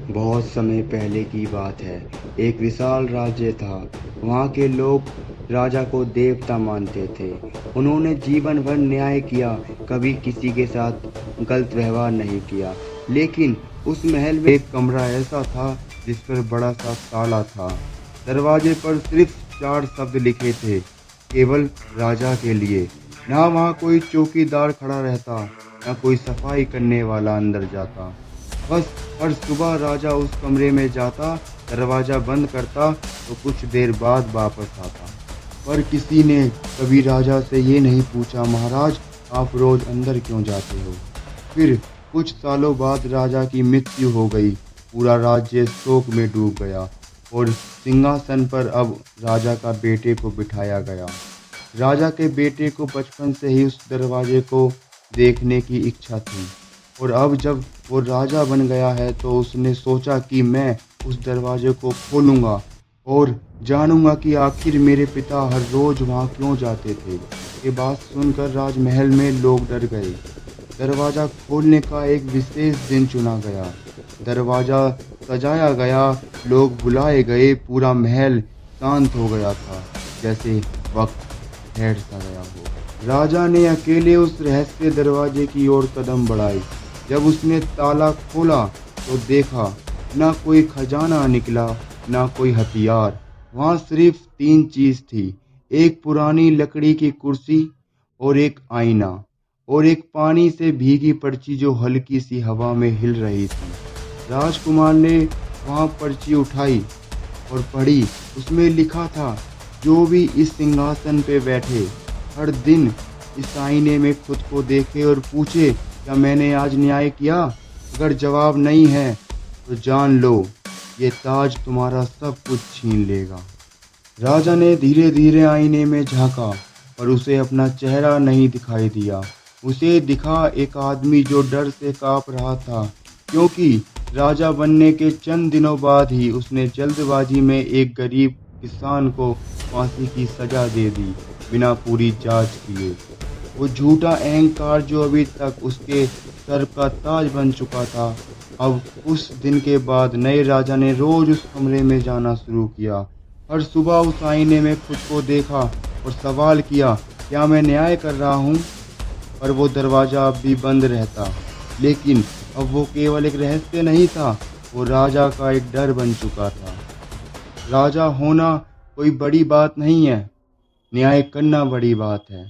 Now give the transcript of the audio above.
बहुत समय पहले की बात है। एक विशाल राज्य था। वहाँ के लोग राजा को देवता मानते थे। उन्होंने जीवन भर न्याय किया, कभी किसी के साथ गलत व्यवहार नहीं किया। लेकिन उस महल में एक कमरा ऐसा था जिस पर बड़ा सा ताला था। दरवाजे पर सिर्फ 4 शब्द लिखे थे, केवल राजा के लिए। ना वहाँ कोई चौकीदार खड़ा रहता, ना कोई सफाई करने वाला अंदर जाता। बस हर सुबह राजा उस कमरे में जाता, दरवाजा बंद करता तो कुछ देर बाद वापस आता। पर किसी ने कभी राजा से ये नहीं पूछा, महाराज आप रोज अंदर क्यों जाते हो? फिर कुछ सालों बाद राजा की मृत्यु हो गई। पूरा राज्य शोक में डूब गया और सिंहासन पर अब राजा का बेटे को बिठाया गया। राजा के बेटे को बचपन से ही उस दरवाजे को देखने की इच्छा थी और अब जब वो राजा बन गया है तो उसने सोचा कि मैं उस दरवाजे को खोलूंगा और जानूंगा कि आखिर मेरे पिता हर रोज वहाँ क्यों जाते थे। ये बात सुनकर राजमहल में लोग डर गए। दरवाजा खोलने का एक विशेष दिन चुना गया। दरवाजा सजाया गया, लोग बुलाए गए, पूरा महल शांत हो गया था, जैसे वक्त ठहर सा गया हो। राजा ने अकेले उस रहस्य दरवाजे की ओर कदम बढ़ाए। जब उसने ताला खोला तो देखा, ना कोई खजाना निकला, ना कोई हथियार। वहाँ सिर्फ 3 चीज थी, एक पुरानी लकड़ी की कुर्सी और एक आईना और एक पानी से भीगी पर्ची जो हल्की सी हवा में हिल रही थी। राजकुमार ने वहाँ पर्ची उठाई और पढ़ी। उसमें लिखा था, जो भी इस सिंहासन पे बैठे हर दिन इस आईने में खुद को देखे और पूछे, क्या मैंने आज न्याय किया? अगर जवाब नहीं है तो जान लो, ये ताज तुम्हारा सब कुछ छीन लेगा। राजा ने धीरे धीरे आईने में झांका, पर उसे अपना चेहरा नहीं दिखाई दिया। उसे दिखा एक आदमी जो डर से कांप रहा था, क्योंकि राजा बनने के चंद दिनों बाद ही उसने जल्दबाजी में एक गरीब किसान को फांसी की सजा दे दी, बिना पूरी जांच किए। वो झूठा अहंकार जो अभी तक उसके सर का ताज बन चुका था, अब उस दिन के बाद नए राजा ने रोज उस कमरे में जाना शुरू किया। हर सुबह उस आईने में खुद को देखा और सवाल किया, क्या मैं न्याय कर रहा हूँ? पर वो दरवाज़ा अब भी बंद रहता। लेकिन अब वो केवल एक रहस्य नहीं था, वो राजा का एक डर बन चुका था। राजा होना कोई बड़ी बात नहीं है, न्याय करना बड़ी बात है।